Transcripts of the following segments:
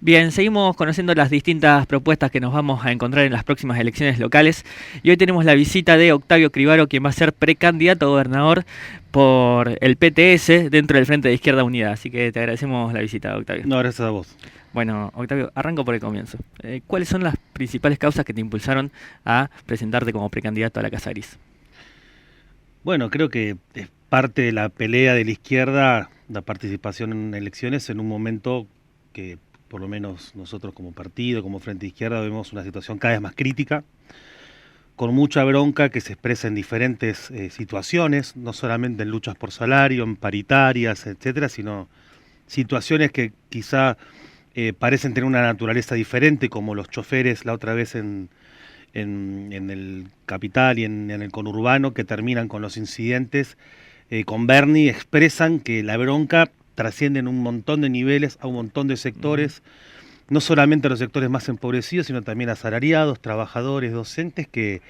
Bien, seguimos conociendo las distintas propuestas que nos vamos a encontrar en las próximas elecciones locales y hoy tenemos la visita de Octavio Cribaro, quien va a ser precandidato a gobernador por el PTS dentro del Frente de Izquierda Unida. Así que te agradecemos la visita, Octavio. No, gracias a vos. Bueno, Octavio, arranco por el comienzo. ¿Cuáles son las principales causas que te impulsaron a presentarte como precandidato a la Casa Gris? Bueno, creo que es parte de la pelea de la izquierda, la participación en elecciones en un momento que por lo menos nosotros como partido, como Frente de Izquierda, vemos una situación cada vez más crítica, con mucha bronca que se expresa en diferentes situaciones, no solamente en luchas por salario, en paritarias, etcétera, sino situaciones que quizá parecen tener una naturaleza diferente, como los choferes la otra vez en el capital y en el conurbano, que terminan con los incidentes con Bernie, expresan que la bronca trasciende en un montón de niveles a un montón de sectores, no solamente a los sectores más empobrecidos, sino también a asalariados, trabajadores, docentes que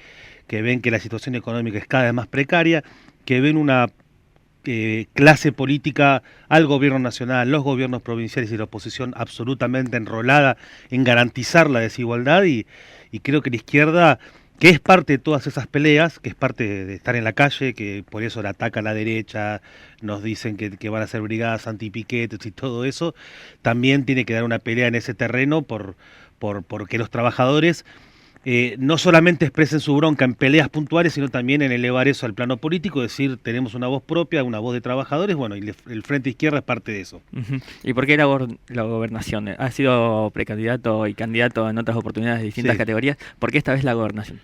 ven que la situación económica es cada vez más precaria, que ven una clase política al gobierno nacional, los gobiernos provinciales y la oposición absolutamente enrolada en garantizar la desigualdad y creo que la izquierda, que es parte de todas esas peleas, que es parte de estar en la calle, que por eso la ataca a la derecha, nos dicen que van a ser brigadas antipiquetes y todo eso, también tiene que dar una pelea en ese terreno porque los trabajadores no solamente expresen su bronca en peleas puntuales, sino también en elevar eso al plano político, decir, tenemos una voz propia, una voz de trabajadores, bueno, y el Frente Izquierda es parte de eso. ¿Y por qué la gobernación? ¿Has sido precandidato y candidato en otras oportunidades de distintas categorías? ¿Por qué esta vez la gobernación?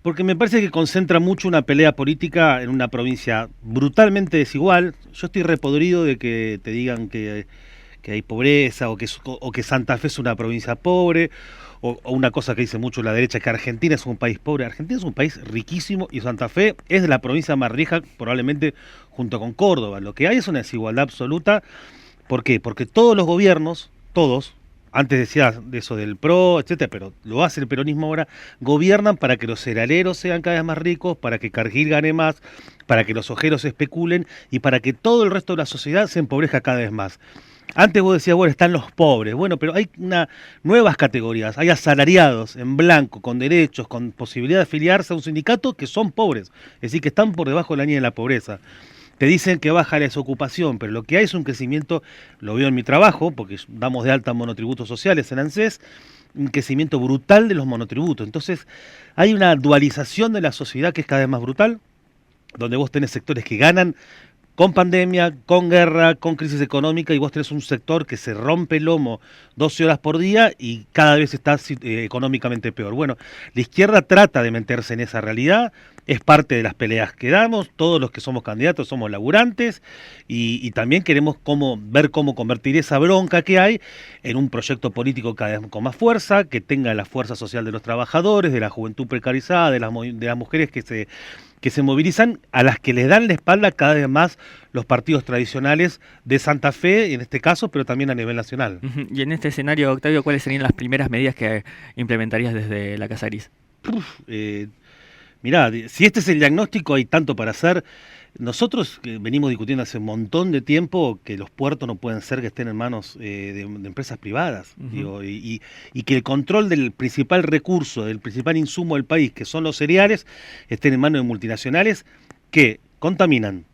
Porque me parece que concentra mucho una pelea política en una provincia brutalmente desigual. Yo estoy repodrido de que te digan que hay pobreza o que Santa Fe es una provincia pobre, o una cosa que dice mucho la derecha, que Argentina es un país pobre. Argentina es un país riquísimo y Santa Fe es de la provincia más rica, probablemente junto con Córdoba. Lo que hay es una desigualdad absoluta. ¿Por qué? Porque todos los gobiernos, todos, antes decías de eso del PRO, etcétera, pero lo hace el peronismo ahora, gobiernan para que los cerealeros sean cada vez más ricos, para que Cargill gane más, para que los ojeros especulen y para que todo el resto de la sociedad se empobrezca cada vez más. Antes vos decías, bueno, están los pobres, bueno, pero hay nuevas categorías, hay asalariados en blanco, con derechos, con posibilidad de afiliarse a un sindicato que son pobres, es decir, que están por debajo de la línea de la pobreza. Te dicen que baja la desocupación, pero lo que hay es un crecimiento, lo veo en mi trabajo, porque damos de alta monotributos sociales en ANSES, un crecimiento brutal de los monotributos. Entonces, hay una dualización de la sociedad que es cada vez más brutal, donde vos tenés sectores que ganan con pandemia, con guerra, con crisis económica, y vos tenés un sector que se rompe el lomo 12 horas por día y cada vez está económicamente peor. Bueno, la izquierda trata de meterse en esa realidad, es parte de las peleas que damos, todos los que somos candidatos somos laburantes y también queremos ver cómo convertir esa bronca que hay en un proyecto político cada vez con más fuerza, que tenga la fuerza social de los trabajadores, de la juventud precarizada, de las mujeres que se movilizan, a las que les dan la espalda cada vez más los partidos tradicionales de Santa Fe, en este caso, pero también a nivel nacional. Y en este escenario, Octavio, ¿cuáles serían las primeras medidas que implementarías desde la Casa Gris? Mirá, si este es el diagnóstico, hay tanto para hacer. Nosotros venimos discutiendo hace un montón de tiempo que los puertos no pueden ser que estén en manos de empresas privadas, digo, y que el control del principal recurso, del principal insumo del país, que son los cereales, estén en manos de multinacionales que contaminan,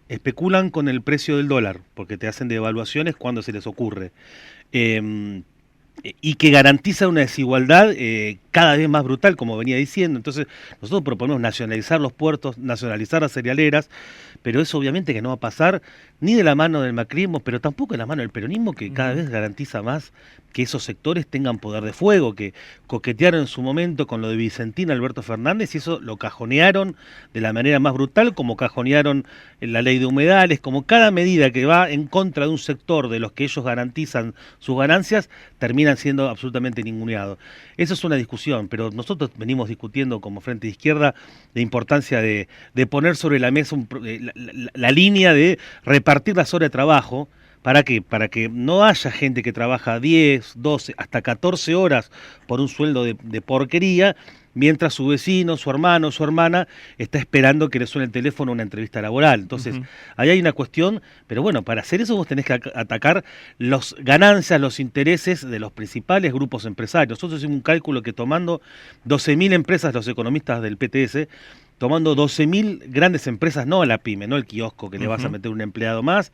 especulan con el precio del dólar, porque te hacen devaluaciones cuando se les ocurre, y que garantiza una desigualdad cada vez más brutal, como venía diciendo. Entonces, nosotros proponemos nacionalizar los puertos, nacionalizar las cerealeras, pero eso obviamente que no va a pasar ni de la mano del macrismo, pero tampoco de la mano del peronismo, que cada vez garantiza más que esos sectores tengan poder de fuego, que coquetearon en su momento con lo de Vicentín Alberto Fernández y eso lo cajonearon de la manera más brutal, como cajonearon la ley de humedales, como cada medida que va en contra de un sector de los que ellos garantizan sus ganancias, terminan siendo absolutamente ninguneados. Eso es una discusión, pero nosotros venimos discutiendo como Frente de Izquierda la importancia de poner sobre la mesa la línea de repartir las horas de trabajo. ¿Para qué? Para que no haya gente que trabaja 10, 12, hasta 14 horas por un sueldo de porquería mientras su vecino, su hermano, su hermana está esperando que le suene el teléfono a una entrevista laboral. Entonces, ahí hay una cuestión, pero bueno, para hacer eso vos tenés que atacar las ganancias, los intereses de los principales grupos empresarios. Nosotros hicimos un cálculo que tomando 12.000 empresas, los economistas del PTS, tomando 12.000 grandes empresas, no la pyme, no el kiosco que le vas a meter un empleado más,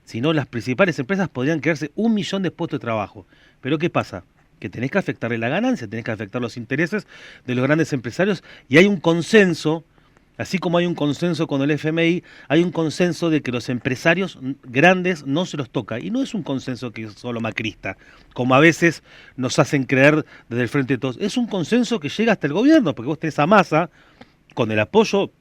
sino las principales empresas podrían crearse 1 millón de puestos de trabajo. Pero ¿qué pasa? Que tenés que afectarle la ganancia, tenés que afectar los intereses de los grandes empresarios, y hay un consenso, así como hay un consenso con el FMI, hay un consenso de que los empresarios grandes no se los toca, y no es un consenso que es solo macrista, como a veces nos hacen creer desde el Frente de Todos, es un consenso que llega hasta el gobierno, porque vos tenés a Massa, con el apoyo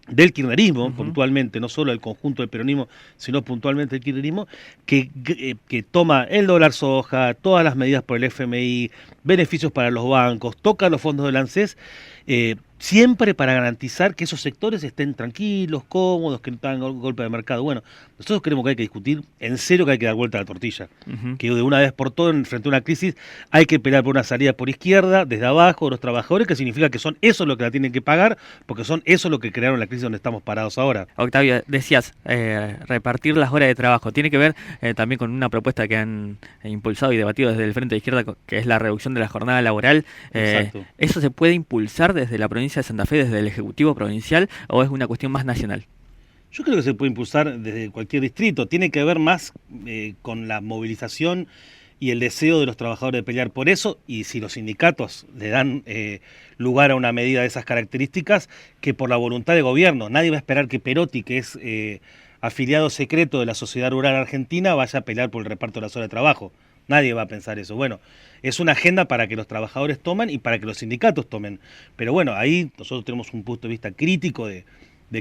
del kirchnerismo, puntualmente, no solo el conjunto del peronismo, sino puntualmente el kirchnerismo, que toma el dólar soja, todas las medidas por el FMI, beneficios para los bancos, toca los fondos del ANSES, siempre para garantizar que esos sectores estén tranquilos, cómodos, que no tengan golpe de mercado. Bueno, nosotros creemos que hay que discutir en serio, que hay que dar vuelta a la tortilla, que de una vez por todas, frente a una crisis, hay que pelear por una salida por izquierda, desde abajo, de los trabajadores, que significa que son esos los que la tienen que pagar, porque son esos los que crearon la crisis donde estamos parados ahora. Octavio, decías, repartir las horas de trabajo. Tiene que ver también con una propuesta que han impulsado y debatido desde el Frente de Izquierda, que es la reducción de la jornada laboral. ¿Eso se puede impulsar desde la provincia de Santa Fe, desde el Ejecutivo Provincial, o es una cuestión más nacional? Yo creo que se puede impulsar desde cualquier distrito. Tiene que ver más con la movilización y el deseo de los trabajadores de pelear por eso, y si los sindicatos le dan lugar a una medida de esas características, que por la voluntad de gobierno. Nadie va a esperar que Perotti, que es afiliado secreto de la Sociedad Rural Argentina, vaya a pelear por el reparto de las horas de trabajo. Nadie va a pensar eso. Bueno, es una agenda para que los trabajadores tomen y para que los sindicatos tomen. Pero bueno, ahí nosotros tenemos un punto de vista crítico de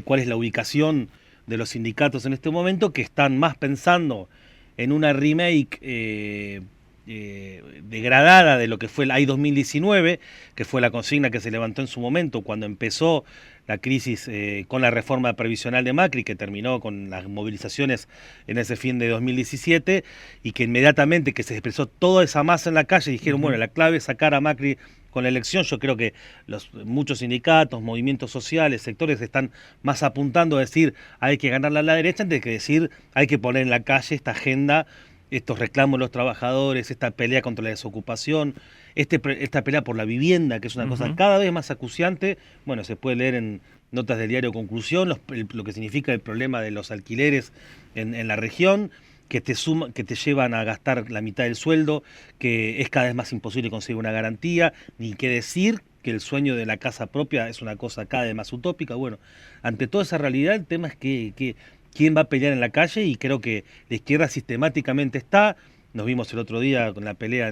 cuál es la ubicación de los sindicatos en este momento, que están más pensando en una remake degradada de lo que fue el AI 2019, que fue la consigna que se levantó en su momento cuando empezó la crisis con la reforma previsional de Macri, que terminó con las movilizaciones en ese fin de 2017, y que inmediatamente que se expresó toda esa masa en la calle, dijeron, bueno, la clave es sacar a Macri con la elección. Yo creo que muchos sindicatos, movimientos sociales, sectores están más apuntando a decir hay que ganarla a la derecha, antes que decir hay que poner en la calle esta agenda, estos reclamos de los trabajadores, esta pelea contra la desocupación, esta pelea por la vivienda, que es una cosa cada vez más acuciante. Bueno, se puede leer en notas del diario Conclusión lo que significa el problema de los alquileres en la región, que te llevan a gastar la mitad del sueldo, que es cada vez más imposible conseguir una garantía, ni qué decir que el sueño de la casa propia es una cosa cada vez más utópica. Bueno, ante toda esa realidad, el tema es que quién va a pelear en la calle, y creo que la izquierda sistemáticamente está. Nos vimos el otro día con la pelea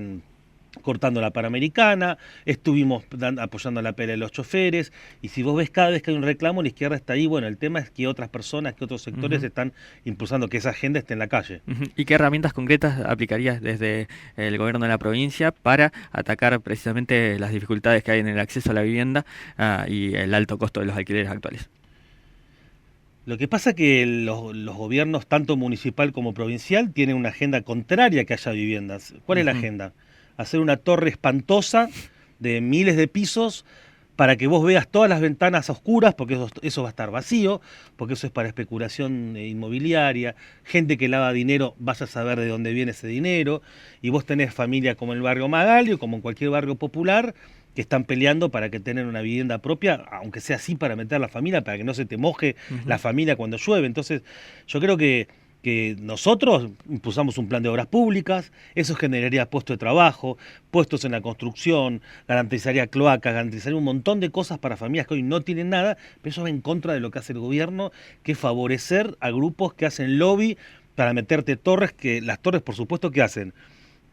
cortando la Panamericana, estuvimos apoyando la pelea de los choferes, y si vos ves cada vez que hay un reclamo, la izquierda está ahí. Bueno, el tema es que otras personas, que otros sectores están impulsando que esa agenda esté en la calle. ¿Y qué herramientas concretas aplicarías desde el gobierno de la provincia para atacar precisamente las dificultades que hay en el acceso a la vivienda y el alto costo de los alquileres actuales? Lo que pasa es que los gobiernos, tanto municipal como provincial, tienen una agenda contraria a que haya viviendas. ¿Cuál es la agenda? Hacer una torre espantosa de miles de pisos para que vos veas todas las ventanas oscuras, porque eso va a estar vacío, porque eso es para especulación inmobiliaria, gente que lava dinero, vaya a saber de dónde viene ese dinero, y vos tenés familia como en el barrio Magalio, como en cualquier barrio popular, que están peleando para que tengan una vivienda propia, aunque sea así para meter a la familia, para que no se te moje la familia cuando llueve. Entonces, yo creo que nosotros impulsamos un plan de obras públicas, eso generaría puestos de trabajo, puestos en la construcción, garantizaría cloacas, garantizaría un montón de cosas para familias que hoy no tienen nada, pero eso va en contra de lo que hace el gobierno, que es favorecer a grupos que hacen lobby para meterte torres, que las torres, por supuesto, ¿qué hacen?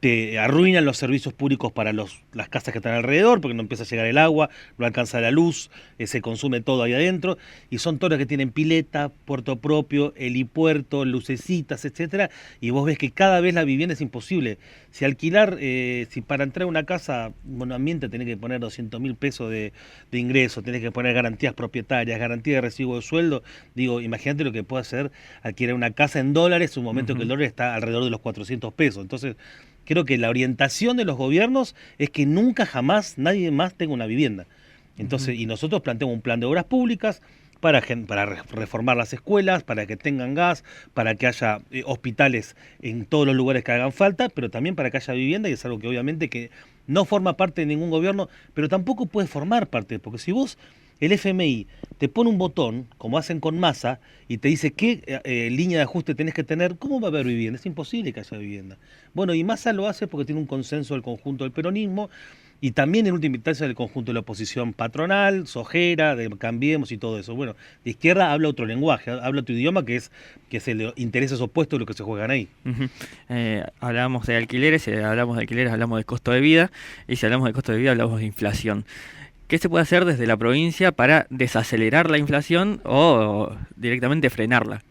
Te arruinan los servicios públicos para las casas que están alrededor, porque no empieza a llegar el agua, no alcanza la luz, se consume todo ahí adentro, y son torres que tienen pileta, puerto propio, helipuerto, lucecitas, etcétera, y vos ves que cada vez la vivienda es imposible. Si alquilar, si para entrar a una casa monoambiente tenés que poner 200.000 pesos de ingreso, tenés que poner garantías propietarias, garantía de recibo de sueldo, digo, imagínate lo que puede hacer alquilar una casa en dólares, en un momento que el dólar está alrededor de los 400 pesos. Entonces, creo que la orientación de los gobiernos es que nunca jamás nadie más tenga una vivienda. Entonces, y nosotros planteamos un plan de obras públicas para reformar las escuelas, para que tengan gas, para que haya hospitales en todos los lugares que hagan falta, pero también para que haya vivienda, y es algo que obviamente que no forma parte de ningún gobierno, pero tampoco puede formar parte, porque si vos, el FMI, te pone un botón, como hacen con Massa, y te dice qué línea de ajuste tenés que tener, ¿cómo va a haber vivienda? Es imposible que haya vivienda. Bueno, y Massa lo hace porque tiene un consenso del conjunto del peronismo, y también en última instancia del conjunto de la oposición patronal, sojera, de Cambiemos y todo eso. Bueno, de izquierda habla otro lenguaje, habla otro idioma que es el de intereses opuestos de lo que se juegan ahí. Hablábamos de alquileres, si hablamos de alquileres hablamos de costo de vida, y si hablamos de costo de vida hablamos de inflación. ¿Qué se puede hacer desde la provincia para desacelerar la inflación o directamente frenarla?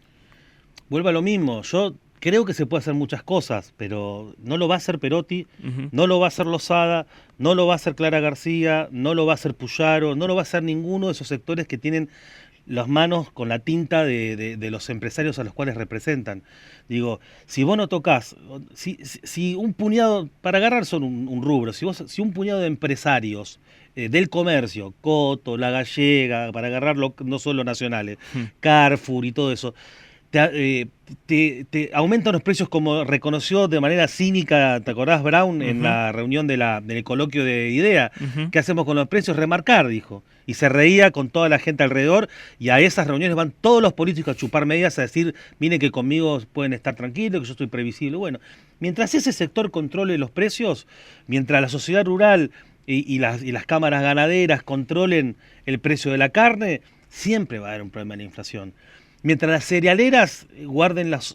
Vuelvo a lo mismo, yo creo que se puede hacer muchas cosas, pero no lo va a hacer Perotti, no lo va a hacer Losada, no lo va a hacer Clara García, no lo va a hacer Puyaro, no lo va a hacer ninguno de esos sectores que tienen las manos con la tinta de los empresarios a los cuales representan. Digo, si vos no tocas, si un puñado, para agarrar son un rubro, si un puñado de empresarios del comercio, Coto, La Gallega, para agarrarlo no solo nacionales, Carrefour y todo eso, te aumentan los precios, como reconoció de manera cínica, ¿te acordás, Brown, en la reunión del coloquio de IDEA? ¿Qué hacemos con los precios? Remarcar, dijo. Y se reía con toda la gente alrededor, y a esas reuniones van todos los políticos a chupar medias, a decir, miren que conmigo pueden estar tranquilos, que yo estoy previsible. Bueno, mientras ese sector controle los precios, mientras la sociedad rural y las cámaras ganaderas controlen el precio de la carne, siempre va a haber un problema de la inflación. Mientras las cerealeras guarden los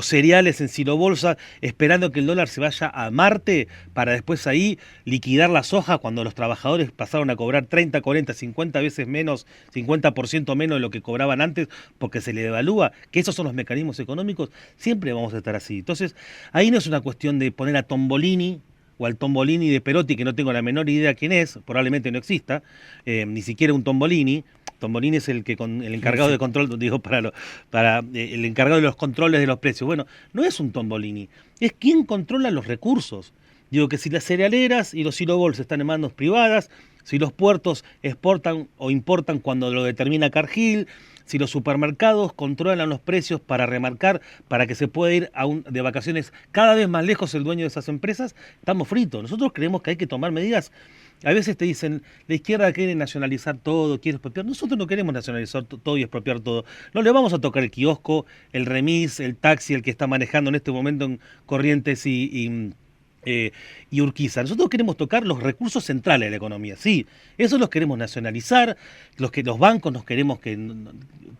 cereales en silobolsa esperando que el dólar se vaya a Marte para después ahí liquidar la soja cuando los trabajadores pasaron a cobrar 30, 40, 50 veces menos, 50% menos de lo que cobraban antes porque se le devalúa, que esos son los mecanismos económicos, siempre vamos a estar así. Entonces, ahí no es una cuestión de poner a Tombolini o al Tombolini de Perotti, que no tengo la menor idea quién es, probablemente no exista, ni siquiera un Tombolini. Tombolini es el encargado de control, digo, el encargado de los controles de los precios. Bueno, no es un Tombolini, es quien controla los recursos. Digo que si las cerealeras y los silobols están en manos privadas, si los puertos exportan o importan cuando lo determina Cargill, si los supermercados controlan los precios para remarcar, para que se pueda ir de vacaciones cada vez más lejos el dueño de esas empresas, estamos fritos. Nosotros creemos que hay que tomar medidas. A veces te dicen, la izquierda quiere nacionalizar todo, quiere expropiar. Nosotros no queremos nacionalizar todo y expropiar todo. No le vamos a tocar el kiosco, el remis, el taxi, el que está manejando en este momento en Corrientes y Urquiza. Nosotros queremos tocar los recursos centrales de la economía, sí, eso los queremos nacionalizar, los bancos nos queremos que...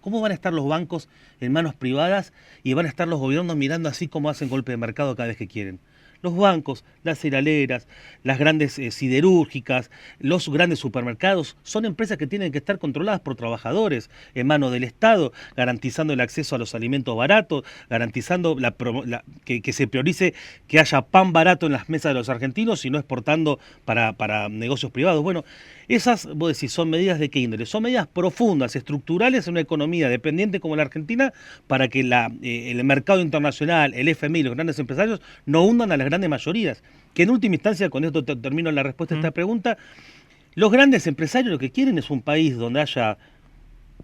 ¿Cómo van a estar los bancos en manos privadas y van a estar los gobiernos mirando así como hacen golpe de mercado cada vez que quieren? Los bancos, las cerealeras, las grandes siderúrgicas, los grandes supermercados, son empresas que tienen que estar controladas por trabajadores en manos del Estado, garantizando el acceso a los alimentos baratos, garantizando que se priorice que haya pan barato en las mesas de los argentinos y no exportando para negocios privados. Bueno, esas, vos decís, son medidas de qué índole, son medidas profundas, estructurales en una economía dependiente como la Argentina, para que el mercado internacional, el FMI, los grandes empresarios no hundan a las grandes mayorías, que en última instancia, con esto termino la respuesta a esta pregunta, los grandes empresarios lo que quieren es un país donde haya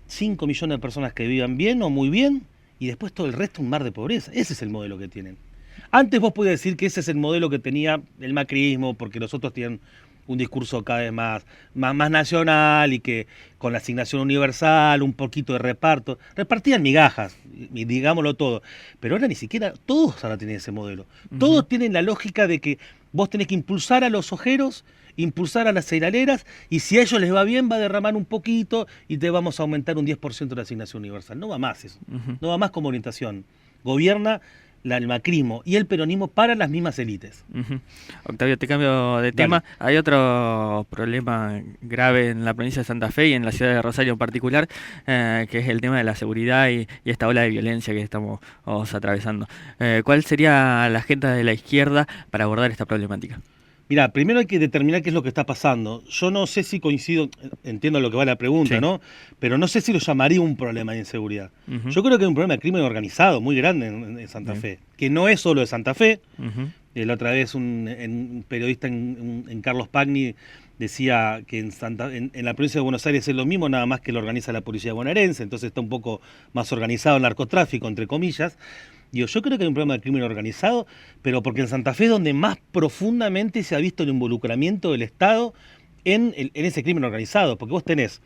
5 millones de personas que vivan bien o muy bien, y después todo el resto un mar de pobreza. Ese es el modelo que tienen. Antes vos podías decir que ese es el modelo que tenía el macrismo, porque los otros tienen un discurso cada vez más nacional y que con la asignación universal, un poquito de reparto, repartían migajas, digámoslo todo, pero ahora ni siquiera todos ahora tienen ese modelo. Todos tienen la lógica de que vos tenés que impulsar a los ojeros, impulsar a las cerealeras, y si a ellos les va bien va a derramar un poquito y te vamos a aumentar un 10% de la asignación universal. No va más eso, no va más como orientación. Gobierna el macrismo y el peronismo para las mismas élites. Octavio, te cambio de tema. Hay otro problema grave en la provincia de Santa Fe y en la ciudad de Rosario en particular, que es el tema de la seguridad y esta ola de violencia que estamos atravesando. ¿Cuál sería la agenda de la izquierda para abordar esta problemática? Mira, primero hay que determinar qué es lo que está pasando. Yo no sé si coincido, entiendo lo que va la pregunta, sí, ¿no? Pero no sé si lo llamaría un problema de inseguridad. Yo creo que hay un problema de crimen organizado muy grande en Santa Fe, que no es solo de Santa Fe, La otra vez un periodista en Carlos Pagni decía que en la provincia de Buenos Aires es lo mismo, nada más que lo organiza la policía bonaerense, entonces está un poco más organizado el narcotráfico, entre comillas. Digo, yo creo que hay un problema de crimen organizado, pero porque en Santa Fe es donde más profundamente se ha visto el involucramiento del Estado en ese crimen organizado, porque vos tenés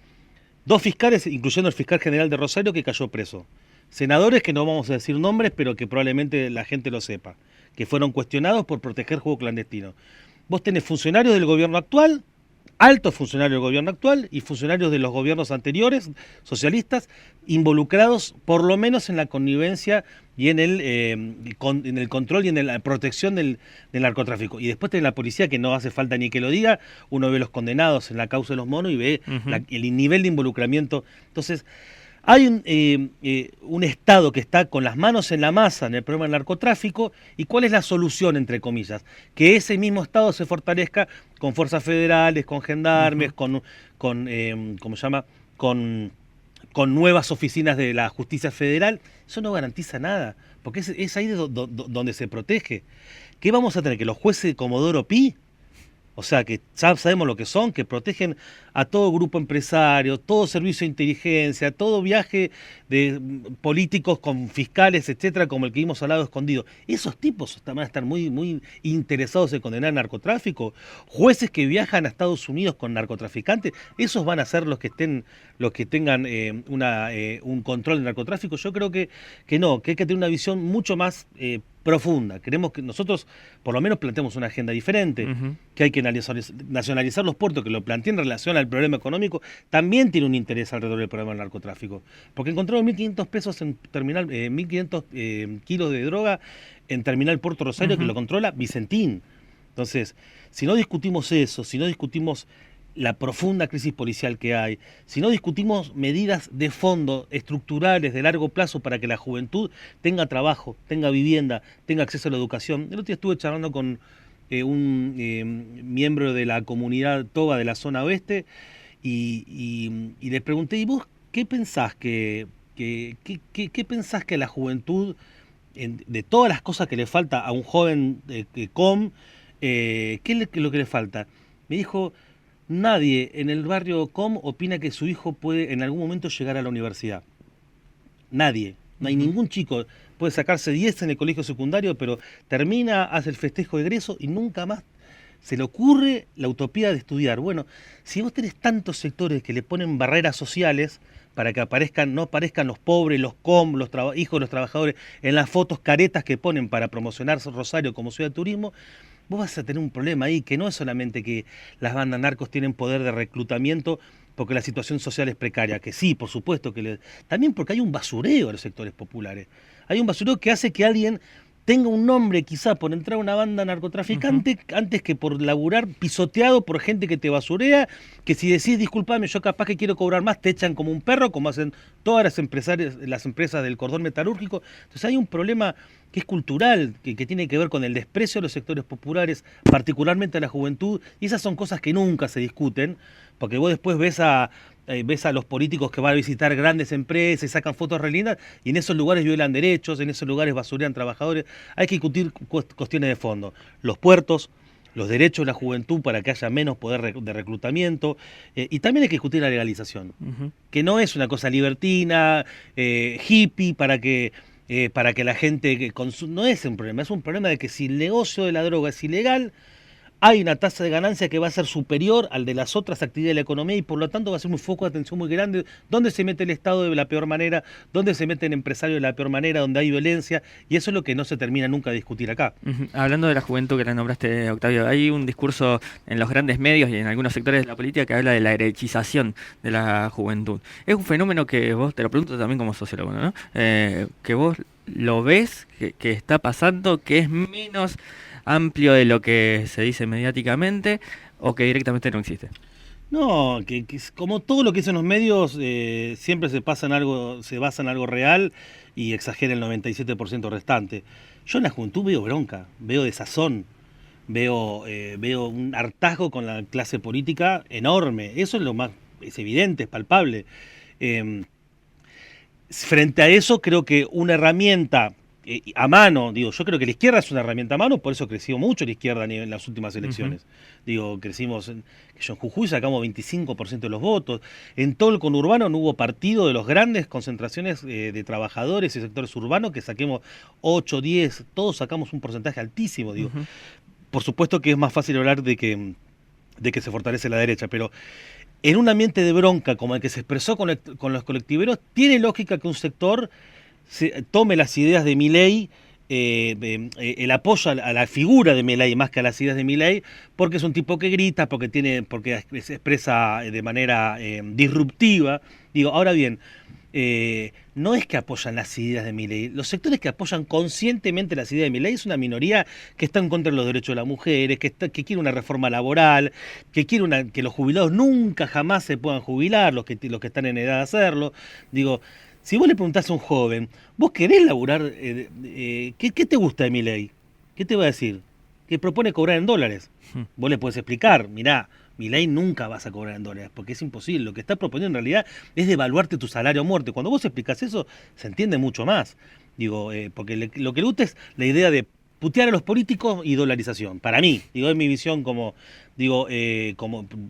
dos fiscales, incluyendo el fiscal general de Rosario, que cayó preso. Senadores que no vamos a decir nombres, pero que probablemente la gente lo sepa, que fueron cuestionados por proteger juego clandestino. Vos tenés funcionarios del gobierno actual, altos funcionarios del gobierno actual y funcionarios de los gobiernos anteriores, socialistas, involucrados por lo menos en la connivencia y en el control y en la protección del narcotráfico. Y después tenés la policía, que no hace falta ni que lo diga, uno ve los condenados en la causa de los monos y ve el nivel de involucramiento. Entonces, hay un Estado que está con las manos en la masa en el problema del narcotráfico, y ¿cuál es la solución, entre comillas? Que ese mismo Estado se fortalezca con fuerzas federales, con gendarmes, ¿cómo se llama? Con nuevas oficinas de la justicia federal. Eso no garantiza nada, porque es ahí donde se protege. ¿Qué vamos a tener? ¿Que los jueces de Comodoro Pi? O sea, que ya sabemos lo que son, que protegen a todo grupo empresario, todo servicio de inteligencia, todo viaje de políticos con fiscales, etcétera, como el que hemos hablado escondido. Esos tipos van a estar muy, muy interesados en condenar narcotráfico. Jueces que viajan a Estados Unidos con narcotraficantes, esos van a ser los que tengan un control del narcotráfico. Yo creo que no, que hay que tener una visión mucho más profunda. Queremos que nosotros, por lo menos, planteemos una agenda diferente, que hay que nacionalizar los puertos, que lo planteé en relación al problema económico, también tiene un interés alrededor del problema del narcotráfico. Porque encontraron 1.500 pesos en terminal, 1.500 kilos de droga en Terminal Puerto Rosario, que lo controla Vicentín. Entonces, si no discutimos eso, si no discutimos la profunda crisis policial que hay, si no discutimos medidas de fondo, estructurales, de largo plazo, para que la juventud tenga trabajo, tenga vivienda, tenga acceso a la educación. El otro día estuve charlando con un miembro de la comunidad Toba de la zona oeste y le pregunté, ¿y vos qué pensás qué pensás que la juventud, de todas las cosas que le falta a un joven qué es lo que le falta? Me dijo: nadie en el barrio Com opina que su hijo puede en algún momento llegar a la universidad. Nadie. No hay ningún chico. Puede sacarse 10 en el colegio secundario, pero termina, hace el festejo de egreso y nunca más se le ocurre la utopía de estudiar. Bueno, si vos tenés tantos sectores que le ponen barreras sociales para que no aparezcan los pobres, los los hijos de los trabajadores, en las fotos caretas que ponen para promocionar Rosario como ciudad de turismo, vos vas a tener un problema ahí, que no es solamente que las bandas narcos tienen poder de reclutamiento porque la situación social es precaria, que sí, por supuesto también porque hay un basureo en los sectores populares. Hay un basureo que hace que alguien tenga un nombre quizá por entrar a una banda narcotraficante antes que por laburar pisoteado por gente que te basurea, que si decís disculpame, yo capaz que quiero cobrar más, te echan como un perro, como hacen todas las empresas del cordón metalúrgico. Entonces hay un problema que es cultural, que tiene que ver con el desprecio de los sectores populares, particularmente a la juventud, y esas son cosas que nunca se discuten, porque vos después ves a los políticos que van a visitar grandes empresas y sacan fotos re lindas, y en esos lugares violan derechos, en esos lugares basurean trabajadores. Hay que discutir cuestiones de fondo. Los puertos, los derechos de la juventud para que haya menos poder de reclutamiento, y también hay que discutir la legalización, que no es una cosa libertina, hippie, para que la gente no es un problema, es un problema de que si el negocio de la droga es ilegal, hay una tasa de ganancia que va a ser superior al de las otras actividades de la economía, y por lo tanto va a ser un foco de atención muy grande, donde se mete el Estado de la peor manera, donde se meten empresarios de la peor manera, donde hay violencia, y eso es lo que no se termina nunca de discutir acá. Hablando de la juventud que la nombraste, Octavio, hay un discurso en los grandes medios y en algunos sectores de la política que habla de la derechización de la juventud. Es un fenómeno que vos, te lo pregunto también como sociólogo, ¿no? Que vos lo ves, que está pasando, que es menos amplio de lo que se dice mediáticamente, o que directamente no existe. No, que como todo lo que dicen los medios, siempre se basa en algo real y exagera el 97% restante. Yo en la juventud veo bronca, veo desazón, veo un hartazgo con la clase política enorme. Eso es evidente, es palpable. Frente a eso, creo que una herramienta a mano, digo, yo creo que la izquierda es una herramienta a mano, por eso creció mucho la izquierda en las últimas elecciones. Digo, crecimos, que yo en Jujuy sacamos 25% de los votos, en todo el conurbano no hubo partido de las grandes concentraciones de trabajadores y sectores urbanos que saquemos 8, 10, todos sacamos un porcentaje altísimo, digo. Por supuesto que es más fácil hablar de que se fortalece la derecha, pero en un ambiente de bronca como el que se expresó con los colectiveros, tiene lógica que un sector tome las ideas de Milei, el apoyo a la figura de Milei más que a las ideas de Milei, porque es un tipo que grita, porque se expresa de manera disruptiva. Digo, ahora bien, no es que apoyan las ideas de Milei. Los sectores que apoyan conscientemente las ideas de Milei es una minoría que está en contra de los derechos de las mujeres, que quiere una reforma laboral, que quiere que los jubilados nunca jamás se puedan jubilar, los que están en edad de hacerlo. Digo, si vos le preguntás a un joven, ¿vos querés laburar? ¿Qué te gusta de Milei? ¿Qué te va a decir? Que propone cobrar en dólares. Vos le podés explicar, mirá, Milei nunca vas a cobrar en dólares, porque es imposible. Lo que está proponiendo en realidad es devaluarte tu salario a muerte. Cuando vos explicás eso, se entiende mucho más. Digo, porque lo que le gusta es la idea de putear a los políticos y dolarización. Para mí, digo, es mi visión como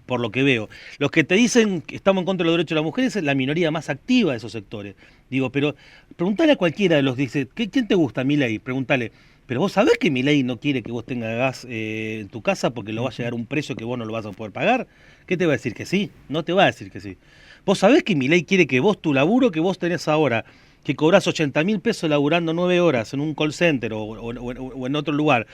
por lo que veo. Los que te dicen que estamos en contra de los derechos de las mujeres es la minoría más activa de esos sectores. Digo, pero preguntale a cualquiera de los dice, ¿quién te gusta, Milei? Preguntale. Pero vos sabés que Milei no quiere que vos tengas gas en tu casa porque lo va a llegar a un precio que vos no lo vas a poder pagar. ¿Qué te va a decir que sí? No te va a decir que sí. Vos sabés que Milei quiere que vos, tu laburo que vos tenés ahora, que cobrás 80.000 pesos laburando 9 horas en un call center o en otro lugar,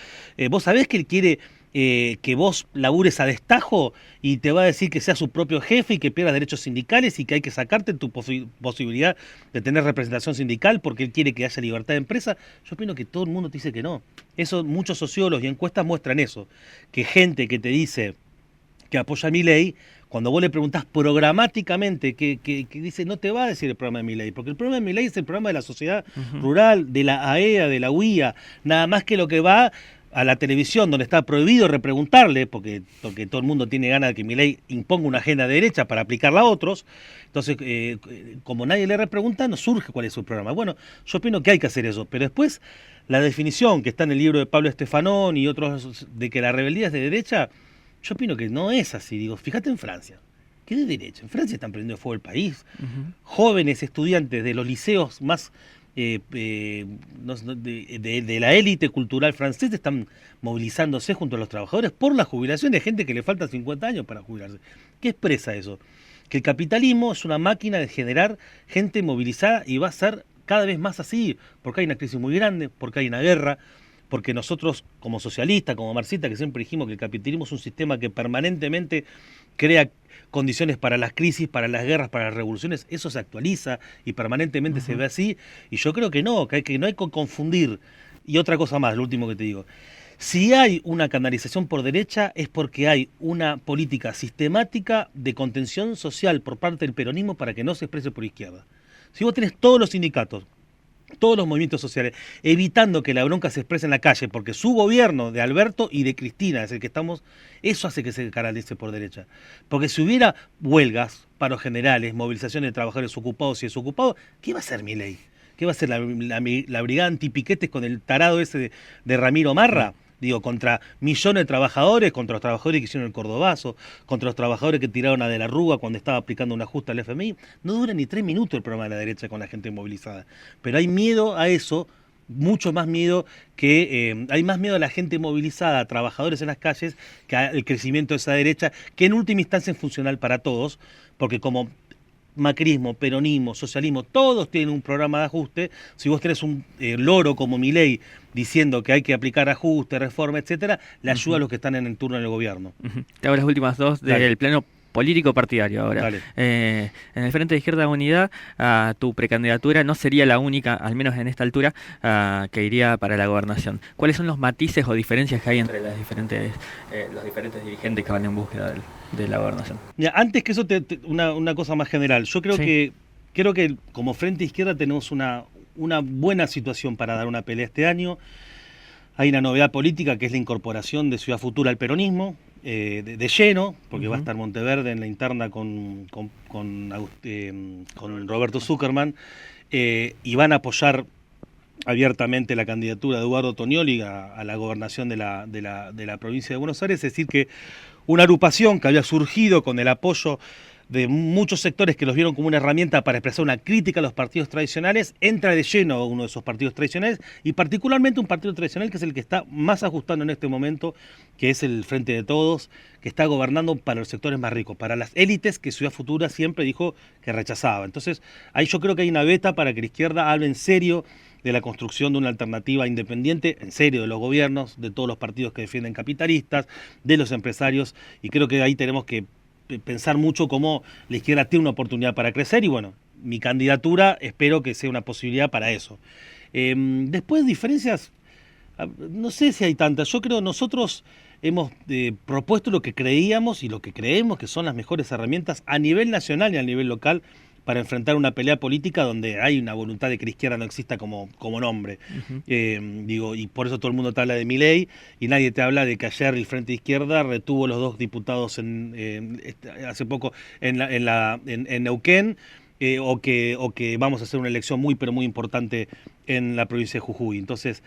vos sabés que él quiere que vos labures a destajo y te va a decir que seas su propio jefe y que pierdas derechos sindicales y que hay que sacarte tu posibilidad de tener representación sindical porque él quiere que haya libertad de empresa. Yo opino que todo el mundo te dice que no. Eso, muchos sociólogos y encuestas muestran eso, que gente que te dice que apoya a Milei, cuando vos le preguntás programáticamente, que dice, no te va a decir el programa de Milei, porque el programa de Milei es el programa de la sociedad rural, de la AEA, de la UIA, nada más que lo que va a la televisión, donde está prohibido repreguntarle, porque todo el mundo tiene ganas de que Milei imponga una agenda de derecha para aplicarla a otros. Entonces, como nadie le repregunta, no surge cuál es su programa. Bueno, yo opino que hay que hacer eso, pero después la definición que está en el libro de Pablo Estefanón y otros de que la rebeldía es de derecha, yo opino que no es así. Digo, fíjate en Francia, que de derecha. En Francia están prendiendo fuego el país. Jóvenes estudiantes de los liceos más de la élite cultural francesa están movilizándose junto a los trabajadores por la jubilación de gente que le falta 50 años para jubilarse. ¿Qué expresa eso? Que el capitalismo es una máquina de generar gente movilizada y va a ser cada vez más así, porque hay una crisis muy grande, porque hay una guerra, porque nosotros como socialistas, como marxistas, que siempre dijimos que el capitalismo es un sistema que permanentemente crea condiciones para las crisis, para las guerras, para las revoluciones, eso se actualiza y permanentemente se ve así, y yo creo que no hay que confundir. Y otra cosa más, lo último que te digo, si hay una canalización por derecha es porque hay una política sistemática de contención social por parte del peronismo para que no se exprese por izquierda. Si vos tenés todos los sindicatos, todos los movimientos sociales, evitando que la bronca se exprese en la calle, porque su gobierno de Alberto y de Cristina es el que estamos, eso hace que se canalice por derecha. Porque si hubiera huelgas, paros generales, movilizaciones de trabajadores ocupados y desocupados, ¿qué va a hacer Milei? ¿Qué va a hacer la brigada antipiquetes con el tarado ese de Ramiro Marra? Digo, contra millones de trabajadores, contra los trabajadores que hicieron el Cordobazo, contra los trabajadores que tiraron a De la Rúa cuando estaba aplicando un ajuste al FMI. No dura ni 3 minutos el programa de la derecha con la gente movilizada. Pero hay miedo a eso, mucho más miedo hay más miedo a la gente movilizada, a trabajadores en las calles, que al crecimiento de esa derecha, que en última instancia es funcional para todos, porque como macrismo, peronismo, socialismo, todos tienen un programa de ajuste. Si vos tenés un loro como Milei diciendo que hay que aplicar ajuste, reforma, etcétera, le ayuda a los que están en el turno del gobierno. Te hago las últimas dos del plano político partidario ahora. En el Frente de Izquierda Unidad, tu precandidatura no sería la única, al menos en esta altura, que iría para la gobernación. ¿Cuáles son los matices o diferencias que hay entre los diferentes dirigentes que van en búsqueda de la gobernación? Mira, antes que eso, una cosa más general. Yo creo que como Frente Izquierda tenemos una buena situación para dar una pelea este año. Hay una novedad política que es la incorporación de Ciudad Futura al peronismo, de lleno, porque va a estar Monteverde en la interna con Roberto Zuckerman, y van a apoyar abiertamente la candidatura de Eduardo Tognoli a la gobernación de la provincia de Buenos Aires, es decir que una agrupación que había surgido con el apoyo de muchos sectores que los vieron como una herramienta para expresar una crítica a los partidos tradicionales, entra de lleno a uno de esos partidos tradicionales, y particularmente un partido tradicional que es el que está más ajustando en este momento, que es el Frente de Todos, que está gobernando para los sectores más ricos, para las élites que Ciudad Futura siempre dijo que rechazaba. Entonces, ahí yo creo que hay una beta para que la izquierda hable en serio de la construcción de una alternativa independiente, en serio, de los gobiernos, de todos los partidos que defienden capitalistas, de los empresarios, y creo que ahí tenemos que pensar mucho cómo la izquierda tiene una oportunidad para crecer, y bueno, mi candidatura espero que sea una posibilidad para eso. Después, diferencias, no sé si hay tantas. Yo creo que nosotros hemos propuesto lo que creíamos y lo que creemos que son las mejores herramientas a nivel nacional y a nivel local para enfrentar una pelea política donde hay una voluntad de que la izquierda no exista como nombre. Digo, y por eso todo el mundo te habla de Milei y nadie te habla de que ayer el Frente de Izquierda retuvo los 2 diputados hace poco en Neuquén, o que vamos a hacer una elección muy pero muy importante en la provincia de Jujuy. Entonces,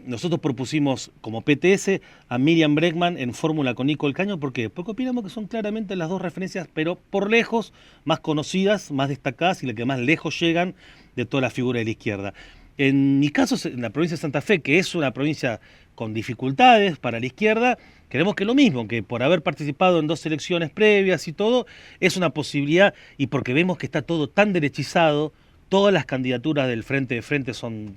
nosotros propusimos como PTS a Miriam Bregman en fórmula con Nico del Caño. ¿Por qué? Porque opinamos que son claramente las 2 referencias, pero por lejos más conocidas, más destacadas y las que más lejos llegan de toda la figura de la izquierda. En mi caso, en la provincia de Santa Fe, que es una provincia con dificultades para la izquierda, creemos que es lo mismo, que por haber participado en 2 elecciones previas y todo, es una posibilidad, y porque vemos que está todo tan derechizado, todas las candidaturas del Frente de Frente son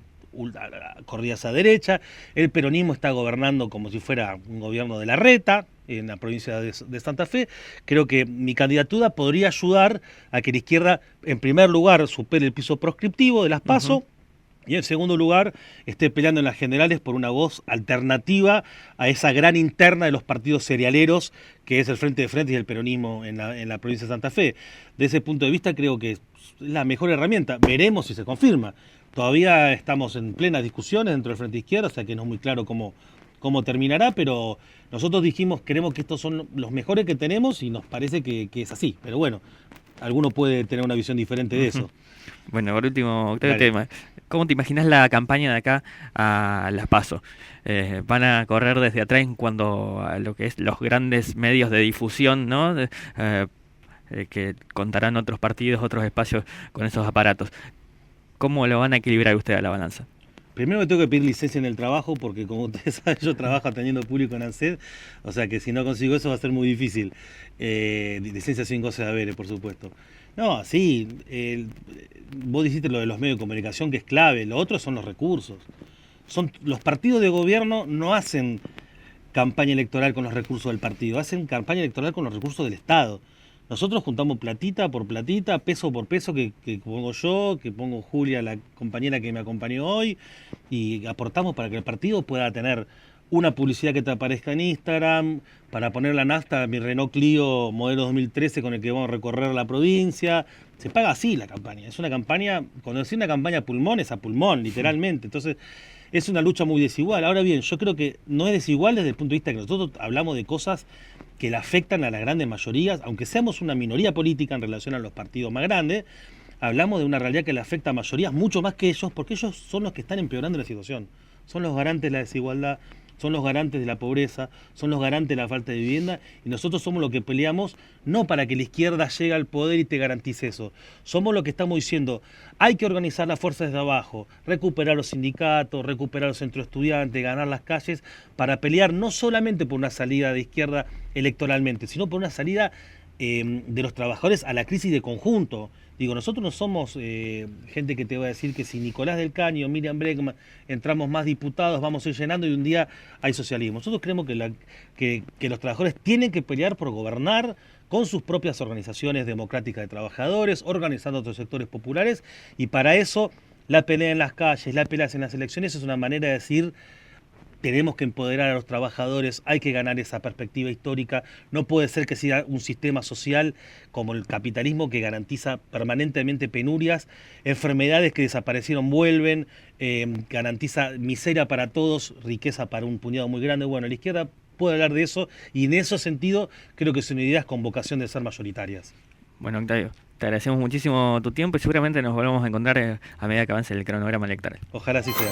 corridas a derecha, el peronismo está gobernando como si fuera un gobierno de la reta en la provincia de Santa Fe. Creo que mi candidatura podría ayudar a que la izquierda, en primer lugar, supere el piso proscriptivo de las PASO, y en segundo lugar, esté peleando en las generales por una voz alternativa a esa gran interna de los partidos cerealeros que es el Frente de Frente y el peronismo en la provincia de Santa Fe. De ese punto de vista creo que es la mejor herramienta. Veremos si se confirma. Todavía estamos en plenas discusiones dentro del Frente de Izquierda, o sea que no es muy claro cómo terminará, pero nosotros dijimos, queremos que estos son los mejores que tenemos y nos parece que es así. Pero bueno, alguno puede tener una visión diferente de eso. Bueno, por último, Octavio, ¿cómo te imaginas la campaña de acá a las PASO? ¿Van a correr desde atrás en cuanto a lo que es los grandes medios de difusión, ¿no? Que contarán otros partidos, otros espacios con esos aparatos? ¿Cómo lo van a equilibrar ustedes a la balanza? Primero me tengo que pedir licencia en el trabajo porque, como ustedes saben, yo trabajo atendiendo público en ANSED, o sea que si no consigo eso va a ser muy difícil. Licencia sin goce de haberes, por supuesto. No, sí, vos dijiste lo de los medios de comunicación, que es clave. Lo otro son los recursos. Los partidos de gobierno no hacen campaña electoral con los recursos del partido, hacen campaña electoral con los recursos del Estado. Nosotros juntamos platita por platita, peso por peso que pongo yo, que pongo Julia, la compañera que me acompañó hoy, y aportamos para que el partido pueda tener una publicidad que te aparezca en Instagram, para poner la nafta a mi Renault Clio modelo 2013 con el que vamos a recorrer la provincia. Se paga así la campaña. Es una campaña, cuando decís una campaña a pulmón, es a pulmón, literalmente. Entonces, es una lucha muy desigual. Ahora bien, yo creo que no es desigual desde el punto de vista que nosotros hablamos de cosas que le afectan a las grandes mayorías, aunque seamos una minoría política en relación a los partidos más grandes, hablamos de una realidad que le afecta a mayorías mucho más que ellos, porque ellos son los que están empeorando la situación. Son los garantes de la desigualdad, son los garantes de la pobreza, son los garantes de la falta de vivienda, y nosotros somos los que peleamos no para que la izquierda llegue al poder y te garantice eso. Somos los que estamos diciendo, hay que organizar las fuerzas desde abajo, recuperar los sindicatos, recuperar los centros estudiantes, ganar las calles, para pelear no solamente por una salida de izquierda electoralmente, sino por una salida de los trabajadores a la crisis de conjunto. Digo, nosotros no somos gente que te va a decir que si Nicolás del Caño, Miriam Bregman, entramos más diputados, vamos a ir llenando y un día hay socialismo. Nosotros creemos que los trabajadores tienen que pelear por gobernar con sus propias organizaciones democráticas de trabajadores, organizando otros sectores populares, y para eso la pelea en las calles, la pelea en las elecciones es una manera de decir: tenemos que empoderar a los trabajadores, hay que ganar esa perspectiva histórica. No puede ser que sea un sistema social como el capitalismo que garantiza permanentemente penurias, enfermedades que desaparecieron vuelven, garantiza miseria para todos, riqueza para un puñado muy grande. Bueno, la izquierda puede hablar de eso, y en ese sentido creo que son ideas con vocación de ser mayoritarias. Bueno, Octavio, te Te agradecemos muchísimo tu tiempo y seguramente nos volvemos a encontrar a medida que avance el cronograma electoral. Ojalá así sea.